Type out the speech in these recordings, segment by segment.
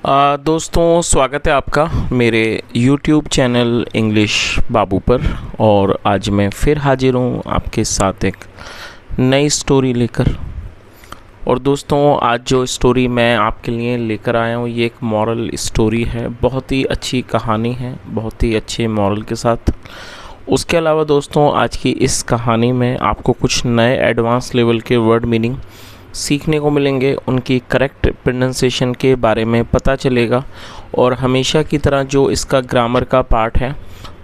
दोस्तों, स्वागत है आपका मेरे YouTube चैनल इंग्लिश बाबू पर। और आज मैं फिर हाजिर हूँ आपके साथ एक नई स्टोरी लेकर। और दोस्तों, आज जो स्टोरी मैं आपके लिए लेकर आया हूँ ये एक मॉरल स्टोरी है। बहुत ही अच्छी कहानी है, बहुत ही अच्छे मॉरल के साथ। उसके अलावा दोस्तों, आज की इस कहानी में आपको कुछ नए एडवांस लेवल के वर्ड मीनिंग सीखने को मिलेंगे, उनकी करेक्ट प्रोनाउंसिएशन के बारे में पता चलेगा। और हमेशा की तरह जो इसका ग्रामर का पार्ट है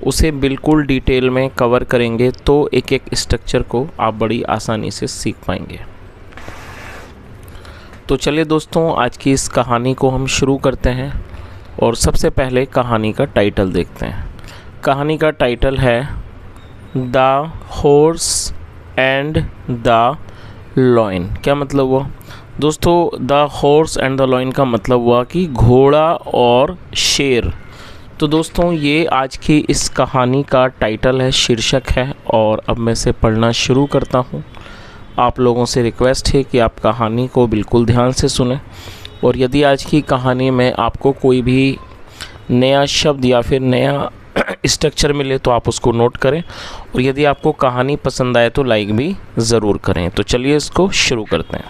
उसे बिल्कुल डिटेल में कवर करेंगे, तो एक एक स्ट्रक्चर को आप बड़ी आसानी से सीख पाएंगे। तो चलिए दोस्तों, आज की इस कहानी को हम शुरू करते हैं। और सबसे पहले कहानी का टाइटल देखते हैं। कहानी का टाइटल है the horse and the lion. क्या मतलब हुआ दोस्तों? The horse and the lion का मतलब हुआ कि घोड़ा और शेर। तो दोस्तों, ये आज की इस कहानी का टाइटल है, शीर्षक है। और अब मैं इसे पढ़ना शुरू करता हूँ। आप लोगों से रिक्वेस्ट है कि आप कहानी को बिल्कुल ध्यान से सुनें। और यदि आज की कहानी में आपको कोई भी नया शब्द या फिर नया स्ट्रक्चर मिले तो आप उसको नोट करें। और यदि आपको कहानी पसंद आए तो लाइक भी ज़रूर करें। तो चलिए इसको शुरू करते हैं।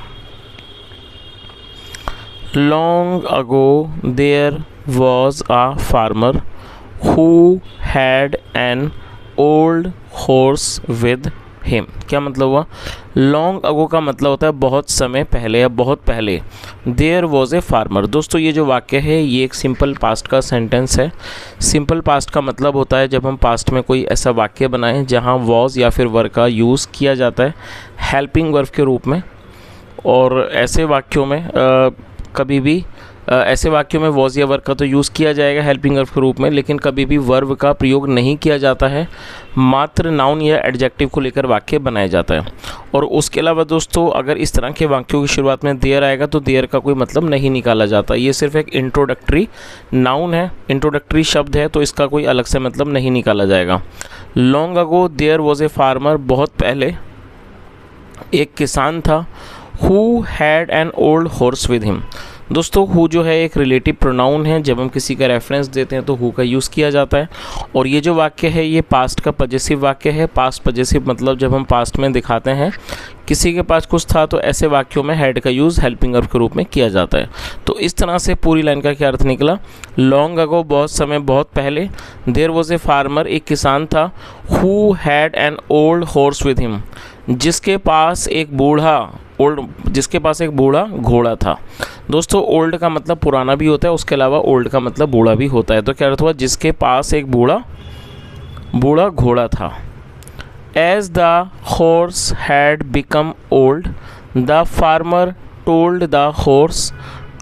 Long ago there was a farmer who had an old horse with him. क्या मतलब हुआ? लॉन्ग अगो का मतलब होता है बहुत समय पहले या बहुत पहले। There was a farmer. दोस्तों, ये जो वाक्य है ये एक सिंपल पास्ट का सेंटेंस है। सिंपल पास्ट का मतलब होता है जब हम पास्ट में कोई ऐसा वाक्य बनाएं जहां वॉज या फिर वर का यूज़ किया जाता है हेल्पिंग वर्ब के रूप में। और ऐसे वाक्यों में कभी भी ऐसे वाक्यों में वॉज या वर्ब का तो यूज़ किया जाएगा हेल्पिंग वर्ब के रूप में, लेकिन कभी भी वर्ब का प्रयोग नहीं किया जाता है। मात्र नाउन या एडजेक्टिव को लेकर वाक्य बनाया जाता है। और उसके अलावा दोस्तों, अगर इस तरह के वाक्यों की शुरुआत में देयर आएगा तो देयर का कोई मतलब नहीं निकाला जाता। ये सिर्फ एक इंट्रोडक्टरी नाउन है, इंट्रोडक्टरी शब्द है, तो इसका कोई अलग से मतलब नहीं निकाला जाएगा। Long ago there was a farmer, बहुत पहले एक किसान था। Who had an old horse with him. दोस्तों, हु जो है एक रिलेटिव प्रोनाउन है। जब हम किसी का रेफरेंस देते हैं तो हु का यूज़ किया जाता है। और ये जो वाक्य है ये पास्ट का पजेसिव वाक्य है। पास्ट पजेसिव मतलब जब हम पास्ट में दिखाते हैं किसी के पास कुछ था तो ऐसे वाक्यों में हैड का यूज़ हेल्पिंग वर्ब के रूप में किया जाता है। तो इस तरह से पूरी लाइन का क्या अर्थ निकला? लॉन्ग अगो, बहुत समय, बहुत पहले। देयर वॉज ए फार्मर, एक किसान था। Who had an old horse with him, जिसके पास एक बूढ़ा घोड़ा था। दोस्तों, ओल्ड का मतलब पुराना भी होता है, उसके अलावा ओल्ड का मतलब बूढ़ा भी होता है। तो क्या अर्थ हुआ? जिसके पास एक बूढ़ा घोड़ा था। As the horse had become old, the farmer told the horse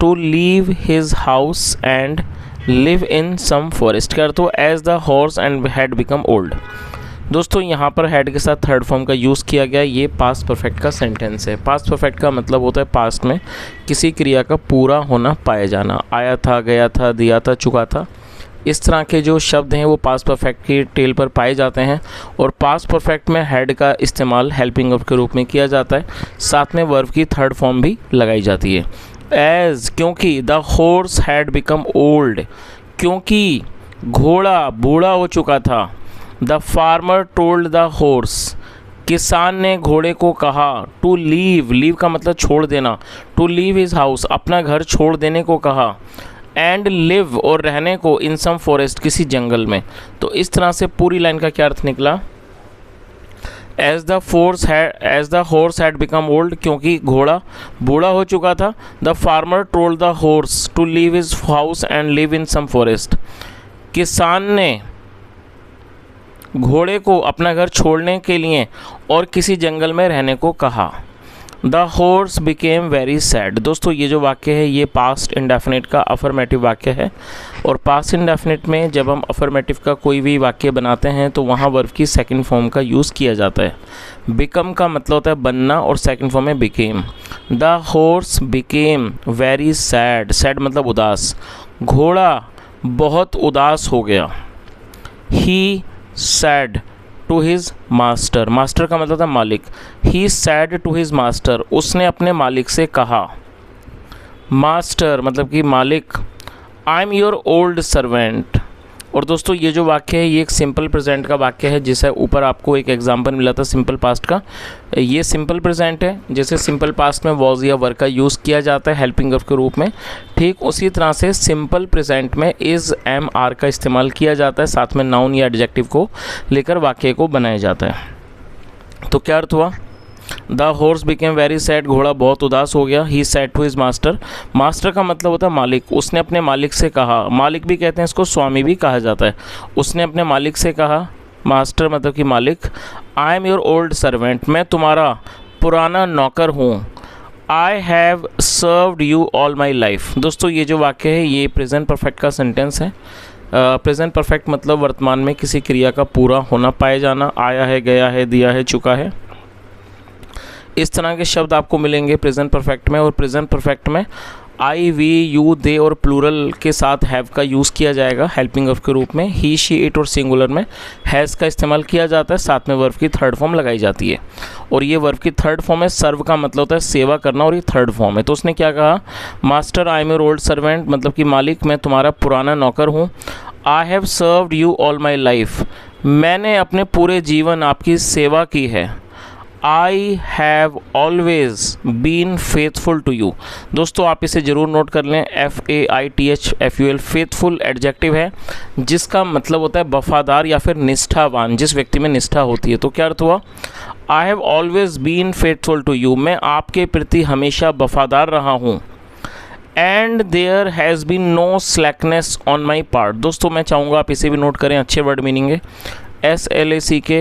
to leave his house and live in some forest. क्या अर्थ हुआ? As the horse and had become old. दोस्तों, यहाँ पर हैड के साथ थर्ड फॉर्म का यूज़ किया गया। ये पास्ट परफेक्ट का सेंटेंस है। पास्ट परफेक्ट का मतलब होता है पास्ट में किसी क्रिया का पूरा होना, पाया जाना। आया था, गया था, दिया था, चुका था, इस तरह के जो शब्द हैं वो पास्ट परफेक्ट की टेल पर पाए जाते हैं। और पास्ट परफेक्ट में हैड का इस्तेमाल हेल्पिंग वर्ब के रूप में किया जाता है। साथ में वर्ब की थर्ड फॉर्म भी लगाई जाती है। एज, क्योंकि। The horse had become old, क्योंकि घोड़ा बूढ़ा हो चुका था। The farmer told the horse, किसान ने घोड़े को कहा। टू लीव का मतलब छोड़ देना। टू लीव हिज हाउस, अपना घर छोड़ देने को कहा। एंड लिव, और रहने को, इन सम फॉरेस्ट, किसी जंगल में। तो इस तरह से पूरी लाइन का क्या अर्थ निकला? As the horse had become old, क्योंकि घोड़ा बूढ़ा हो चुका था। The farmer told the horse to leave his house and live in some forest, किसान ने घोड़े को अपना घर छोड़ने के लिए और किसी जंगल में रहने को कहा। The horse became very sad. दोस्तों, ये जो वाक्य है ये पास्ट इंडेफिनिट का अफर्मेटिव वाक्य है। और पास्ट इंडेफिनिट में जब हम अफर्मेटिव का कोई भी वाक्य बनाते हैं तो वहाँ वर्ब की सेकंड फॉर्म का यूज़ किया जाता है। बिकम का मतलब होता है बनना, और सेकंड फॉर्म है became. The horse became very sad, sad मतलब उदास। घोड़ा बहुत उदास हो गया। He said to his master, master का मतलब था मालिक। He said to his master, उसने अपने मालिक से कहा। मास्टर मतलब कि मालिक। I am your old servant. और दोस्तों ये जो वाक्य है ये एक सिंपल प्रेजेंट का वाक्य है, जिसे ऊपर आपको एक एग्जांपल मिला था सिंपल पास्ट का। ये सिंपल प्रेजेंट है, जैसे सिंपल पास्ट में वॉज या वर का यूज़ किया जाता है हेल्पिंग वर्ब के रूप में, ठीक उसी तरह से सिंपल प्रेजेंट में इज़, एम, आर का इस्तेमाल किया जाता है, साथ में नाउन या एडजेक्टिव को लेकर वाक्य को बनाया जाता है। तो क्या अर्थ हुआ? The horse became very sad, घोड़ा बहुत उदास हो गया। He said to his master, master का मतलब होता है मालिक, उसने अपने मालिक से कहा, मालिक भी कहते हैं इसको, स्वामी भी कहा जाता है। उसने अपने मालिक से कहा, मास्टर मतलब कि मालिक, I am your old servant, मैं तुम्हारा पुराना नौकर हूँ। I have served you all my life. दोस्तों ये जो वाक्य है ये प्रेजेंट परफेक्ट का सेंटेंस है। प्रेजेंट परफेक्ट मतलब वर्तमान में किसी क्रिया का पूरा होना, पाया जाना, आया है, गया है, दिया है, चुका है, इस तरह के शब्द आपको मिलेंगे प्रेजेंट परफेक्ट में। और प्रेजेंट परफेक्ट में आई, वी, यू, दे और प्लूरल के साथ हैव का यूज़ किया जाएगा हेल्पिंग वर्ब के रूप में। ही, शी, इट और सिंगुलर में हैज़ का इस्तेमाल किया जाता है, साथ में वर्ब की थर्ड फॉर्म लगाई जाती है। और ये वर्ब की थर्ड फॉर्म है, सर्व का मतलब होता है सेवा करना, और ये थर्ड फॉर्म है। तो उसने क्या कहा? Master I am your old servant, मतलब कि मालिक मैं तुम्हारा पुराना नौकर हूँ। I have served you all my life, मैंने अपने पूरे जीवन आपकी सेवा की है। I have always been faithful to you. दोस्तों आप इसे ज़रूर नोट कर लें, FAITHFUL, फेथफुल एडजेक्टिव है जिसका मतलब होता है वफादार या फिर निष्ठावान, जिस व्यक्ति में निष्ठा होती है। तो क्या अर्थ हुआ? I have always been faithful to you, मैं आपके प्रति हमेशा वफादार रहा हूँ। And there has been no slackness on my part. दोस्तों मैं चाहूँगा आप इसे भी नोट करें, अच्छे वर्ड मीनिंग है, SLACKNESS।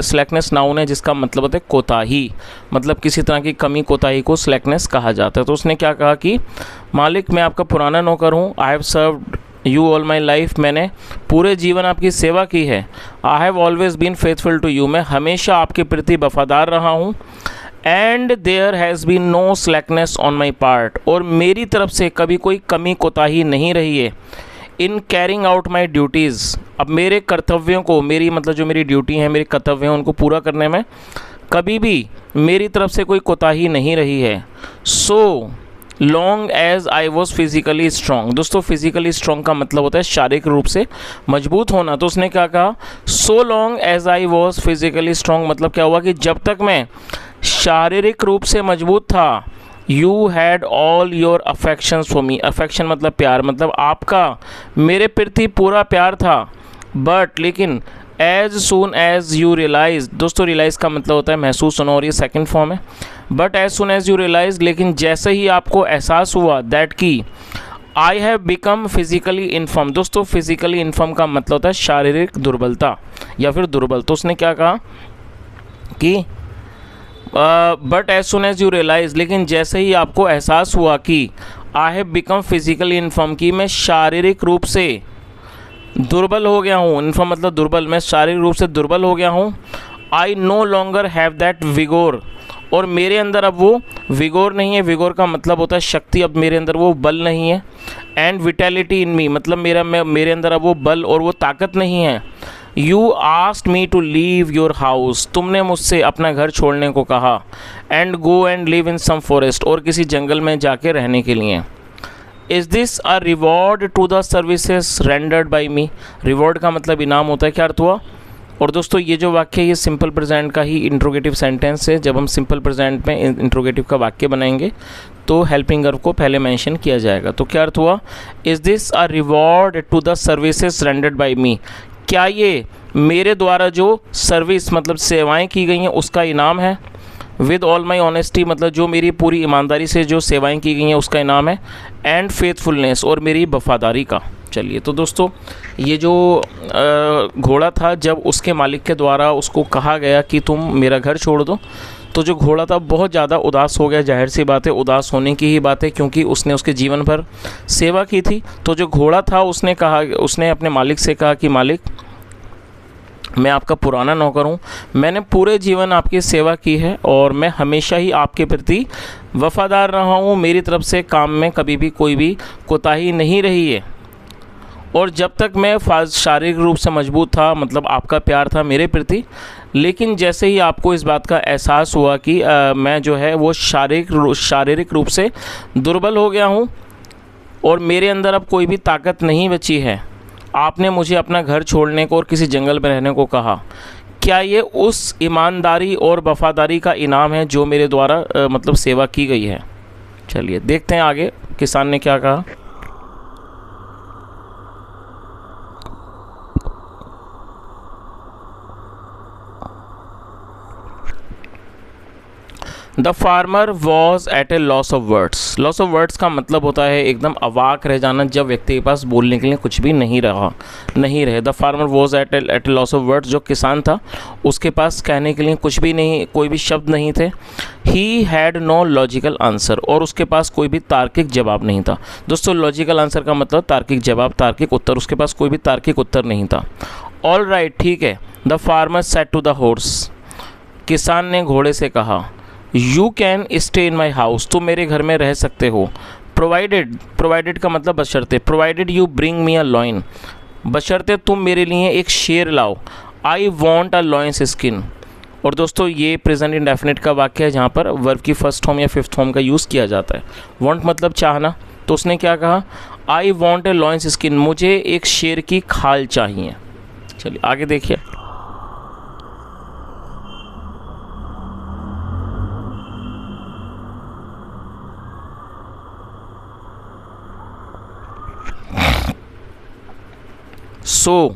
स्लैकनेस नाउन है जिसका मतलब होता है कोताही, मतलब किसी तरह की कमी कोताही को स्लैकनेस कहा जाता है। तो उसने क्या कहा कि मालिक मैं आपका पुराना नौकर हूँ। I have served you all my life, मैंने पूरे जीवन आपकी सेवा की है। I have always been faithful to you, मैं हमेशा आपके प्रति वफादार रहा हूँ। And there has been no slackness on my part, और मेरी तरफ से कभी कोई कमी कोताही नहीं रही है। In carrying out my duties, अब मेरे कर्तव्यों को, मेरी मतलब जो मेरी ड्यूटी है, मेरे कर्तव्य हैं उनको पूरा करने में कभी भी मेरी तरफ से कोई कोताही नहीं रही है। So long as I was physically strong. दोस्तों फिज़िकली स्ट्रॉन्ग का मतलब होता है शारीरिक रूप से मजबूत होना। तो उसने क्या कहा? So long as I was physically strong, मतलब क्या हुआ कि जब तक मैं शारीरिक रूप से मजबूत था, you had all your affections for me. Affection मतलब प्यार, मतलब आपका मेरे प्रति पूरा प्यार था। बट लेकिन as soon as you realise, दोस्तों रियलाइज़ का मतलब होता है महसूस होना, और ये सेकंड फॉर्म है। But as soon as you realise, लेकिन जैसे ही आपको एहसास हुआ दैट की I have become physically infirm. दोस्तों फिजिकली इनफर्म का मतलब होता है शारीरिक दुर्बलता या फिर दुर्बल। तो उसने क्या कहा कि but as soon as you realise, लेकिन जैसे ही आपको एहसास हुआ कि I have become physically infirm, कि मैं शारीरिक रूप से दुर्बल हो गया हूँ। इनफर्म मतलब दुर्बल, मैं शारीरिक रूप से दुर्बल हो गया हूँ। I no longer have that vigour, और मेरे अंदर अब वो विगोर नहीं है। विगोर का मतलब होता है शक्ति, अब मेरे अंदर वो बल नहीं है। एंड विटैलिटी इन मी, मतलब मेरे अंदर अब वो बल और वो ताकत नहीं है। You asked me to leave your house, तुमने मुझसे अपना घर छोड़ने को कहा। And go and live in some forest, और किसी जंगल में जाके रहने के लिए। Is this a reward to the services rendered by me. Reward का मतलब इनाम होता है। क्या अर्थ हुआ? और दोस्तों ये जो वाक्य है ये सिंपल प्रेजेंट का ही इंट्रोगेटिव सेंटेंस है। जब हम सिंपल प्रेजेंट में इंट्रोगेटिव का वाक्य बनाएंगे तो हेल्पिंग वर्ब को पहले मेंशन किया जाएगा। तो क्या अर्थ हुआ? Is this a reward to the services rendered by me, क्या ये मेरे द्वारा जो सर्विस मतलब सेवाएं की गई हैं उसका इनाम है। विद ऑल माई ऑनेस्टी, मतलब जो मेरी पूरी ईमानदारी से जो सेवाएं की गई हैं उसका इनाम है। एंड फेथफुलनेस, और मेरी वफादारी का। चलिए तो दोस्तों ये जो घोड़ा था, जब उसके मालिक के द्वारा उसको कहा गया कि तुम मेरा घर छोड़ दो, तो जो घोड़ा था बहुत ज़्यादा उदास हो गया। जाहिर सी बात है उदास होने की ही बात है, क्योंकि उसने उसके जीवन भर सेवा की थी। तो जो घोड़ा था उसने अपने मालिक से कहा कि मालिक मैं आपका पुराना नौकर हूँ, मैंने पूरे जीवन आपकी सेवा की है और मैं हमेशा ही आपके प्रति वफ़ादार रहा हूँ। मेरी तरफ से काम में कभी भी कोई भी कोताही नहीं रही है, और जब तक मैं शारीरिक रूप से मजबूत था, मतलब आपका प्यार था मेरे प्रति। लेकिन जैसे ही आपको इस बात का एहसास हुआ कि मैं जो है वो शारीरिक रूप से दुर्बल हो गया हूँ, और मेरे अंदर अब कोई भी ताकत नहीं बची है। आपने मुझे अपना घर छोड़ने को और किसी जंगल में रहने को कहा। क्या ये उस ईमानदारी और वफादारी का इनाम है जो मेरे द्वारा मतलब सेवा की गई है? चलिए देखते हैं आगे किसान ने क्या कहा। The farmer was at A loss of words. Loss of words का मतलब होता है एकदम अवाक रह जाना, जब व्यक्ति के पास बोलने के लिए कुछ भी नहीं रहे। The farmer was at A loss of words, जो किसान था उसके पास कहने के लिए कुछ भी नहीं, कोई भी शब्द नहीं थे। He had no logical answer, और उसके पास कोई भी तार्किक जवाब नहीं था। दोस्तों लॉजिकल आंसर का मतलब तार्किक जवाब, तार्किक उत्तर, उसके पास कोई भी तार्किक उत्तर नहीं था। ऑल राइट, ठीक है। The farmer said to the horse, किसान ने घोड़े से कहा, you can stay in my house, तुम मेरे घर में रह सकते हो। प्रोवाइडेड का मतलब बशर्ते, provided you bring me a lion, बशर्ते तुम मेरे लिए एक शेर लाओ। I want a lion's skin. और दोस्तों ये प्रेजेंट इंडेफिनिट का वाक्य है जहाँ पर वर्ब की फर्स्ट फॉर्म या फिफ्थ फॉर्म का यूज़ किया जाता है। वॉन्ट मतलब चाहना, तो उसने क्या कहा, आई वॉन्ट ए लॉइन्स स्किन, मुझे एक शेर की खाल चाहिए। चलिए आगे देखिए। So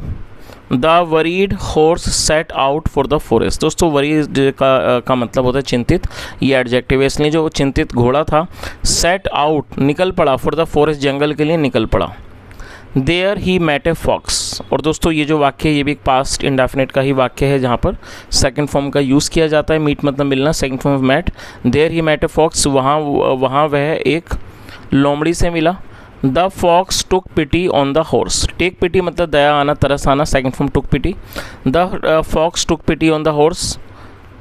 the worried horse set out for the forest. दोस्तों वरीड का मतलब होता है चिंतित, ये एडजेक्टिव है, इसलिए जो चिंतित घोड़ा था सेट आउट निकल पड़ा, फॉर द फॉरेस्ट जंगल के लिए निकल पड़ा। There he met a fox. और दोस्तों ये जो वाक्य है ये भी एक पास्ट इंडेफिनिट का ही वाक्य है जहाँ पर सेकंड फॉर्म का यूज़ किया जाता है। मीट मतलब मिलना, second form of met. There he met a fox, वहाँ वह एक लोमड़ी से मिला। The fox took pity on the horse. Take pity मतलब दया आना, तरस आना, second form took pity. The fox took pity on the horse,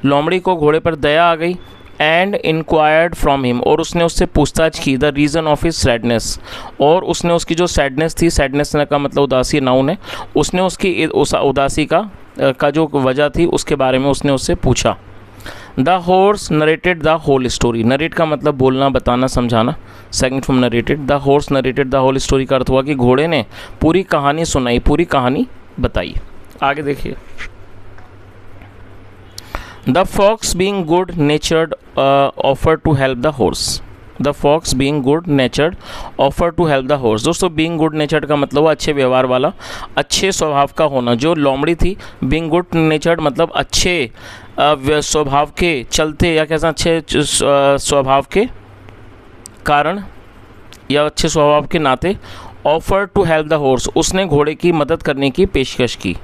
लोमड़ी को घोड़े पर दया आ गई। एंड इंक्वायर्ड फ्रॉम हिम, और उसने उससे पूछताछ की, the reason of his sadness, और उसने उसकी जो सैडनेस थी, सैडनेस का मतलब उदासी नाउन है, उसने उसकी उदासी का जो वजह थी उसके बारे में उसने उससे पूछा। The horse narrated the whole story. Narrate का मतलब बोलना, बताना, समझाना, second from narrated. The horse narrated the whole story का अर्थ हुआ कि घोड़े ने पूरी कहानी सुनाई, पूरी कहानी बताई। आगे देखिए। The fox being good natured offer to help the horse. The fox being good natured offer to help the horse. दोस्तों बीइंग गुड नेचर्ड का मतलब अच्छे व्यवहार वाला, अच्छे स्वभाव का होना। जो लोमड़ी थी बीइंग गुड नेचर्ड मतलब अच्छे स्वभाव के चलते, या कैसा अच्छे स्वभाव के कारण या अच्छे स्वभाव के नाते, offer to help the horse, उसने घोड़े की मदद करने की पेशकश की।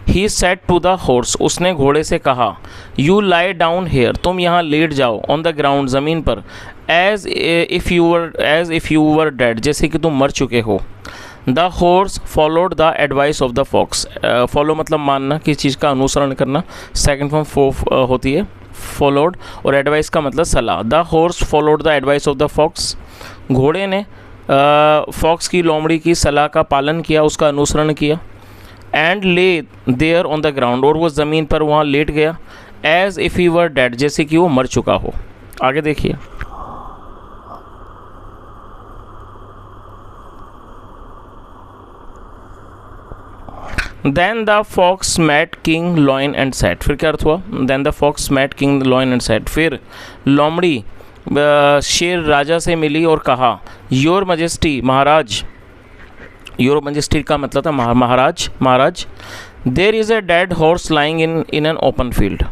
He said to the horse, उसने घोड़े से कहा, यू लाई डाउन हेयर, तुम यहाँ लेट जाओ, ऑन द ग्राउंड, ज़मीन पर, as if you were dead, जैसे कि तुम मर चुके हो। The horse followed the advice of the fox. Follow मतलब मानना, किसी चीज़ का अनुसरण करना, सेकंड फॉर्म होती है फॉलोड, और एडवाइस का मतलब सलाह। The horse followed the advice of the fox, घोड़े ने फॉक्स की लोमड़ी की सलाह का पालन किया, उसका अनुसरण किया। And lay their on the ground, और वो ज़मीन पर वहाँ लेट गया, as if he were dead, जैसे कि वो मर चुका हो। आगे देखिए। Then the fox met king lion and said. फिर क्या अर्थ हुआ? Then the fox met king lion and said, फिर लोमड़ी शेर राजा से मिली और कहा, योर मजेस्टी, महाराज, योर मजेस्टी का मतलब था महाराज, महाराज, there is a dead horse lying in an open field.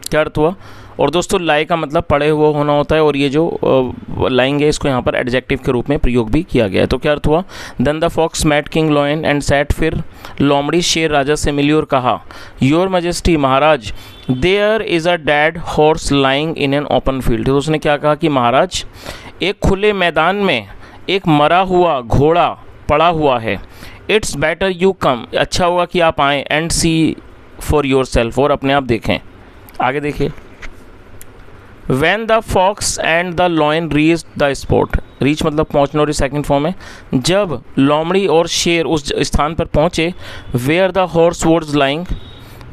क्या अर्थ हुआ? और दोस्तों लाई का मतलब पड़े हुआ होना होता है, और ये जो लाइंग है इसको यहाँ पर एडजेक्टिव के रूप में प्रयोग भी किया गया है। तो क्या अर्थ हुआ? Then the fox met king lion and said, फिर लोमड़ी शेर राजा से मिली और कहा, योर मजेस्टी, महाराज, there is a dead horse lying in an open field. तो उसने क्या कहा कि महाराज, एक खुले मैदान में एक मरा हुआ घोड़ा पड़ा हुआ है। इट्स बेटर यू कम, अच्छा होगा कि आप आएँ, and see for yourself, और अपने आप देखें। आगे देखिए। When the fox and the lion reached the spot, reach मतलब पहुँचना, और सेकंड फॉर्म है। जब लोमड़ी और शेर उस स्थान पर पहुँचे, where the horse was lying,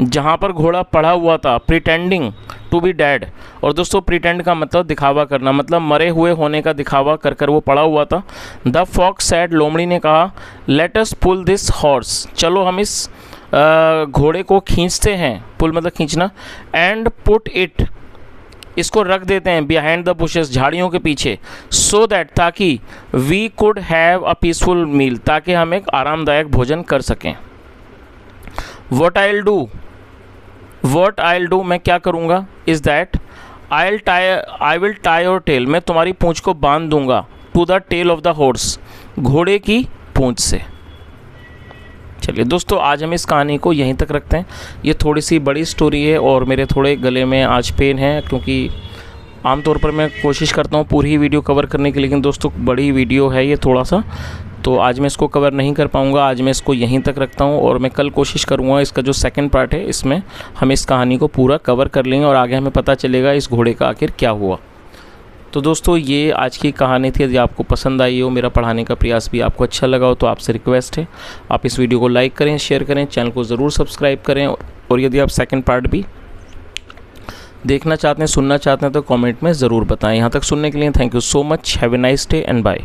जहाँ पर घोड़ा पड़ा हुआ था, प्रिटेंडिंग टू बी डेड। और दोस्तों प्रिटेंड का मतलब दिखावा करना, मतलब मरे हुए होने का दिखावा कर कर वो पड़ा हुआ था। द फॉक्स सैड, लोमड़ी ने कहा, let us pull this horse, चलो हम इस घोड़े को खींचते हैं, पुल मतलब खींचना, एंड पुट इट, इसको रख देते हैं, बिहाइंड द बुशेस, झाड़ियों के पीछे, सो दैट, ताकि we could have a peaceful meal, ताकि हम एक आरामदायक भोजन कर सकें। वट आई डू, मैं क्या करूँगा, is that I will tie your tail, मैं तुम्हारी पूँछ को बांध दूंगा, to the tail of the horse, घोड़े की पूँछ से। चलिए दोस्तों, आज हम इस कहानी को यहीं तक रखते हैं। ये थोड़ी सी बड़ी स्टोरी है और मेरे थोड़े गले में आज पेन है, क्योंकि आमतौर पर मैं कोशिश करता हूँ पूरी ही वीडियो कवर करने की, लेकिन दोस्तों बड़ी वीडियो है ये थोड़ा सा, तो आज मैं इसको कवर नहीं कर पाऊँगा। आज मैं इसको यहीं तक रखता हूँ और मैं कल कोशिश करूँगा इसका जो सेकंड पार्ट है इसमें हम इस कहानी को पूरा कवर कर लेंगे और आगे हमें पता चलेगा इस घोड़े का आखिर क्या हुआ। तो दोस्तों ये आज की कहानी थी। यदि आपको पसंद आई हो, मेरा पढ़ाने का प्रयास भी आपको अच्छा लगा हो, तो आपसे रिक्वेस्ट है आप इस वीडियो को लाइक करें, शेयर करें, चैनल को ज़रूर सब्सक्राइब करें, और यदि आप सेकंड पार्ट भी देखना चाहते हैं, सुनना चाहते हैं, तो कमेंट में ज़रूर बताएं। यहाँ तक सुनने के लिए thank you so much. Have a nice day and bye.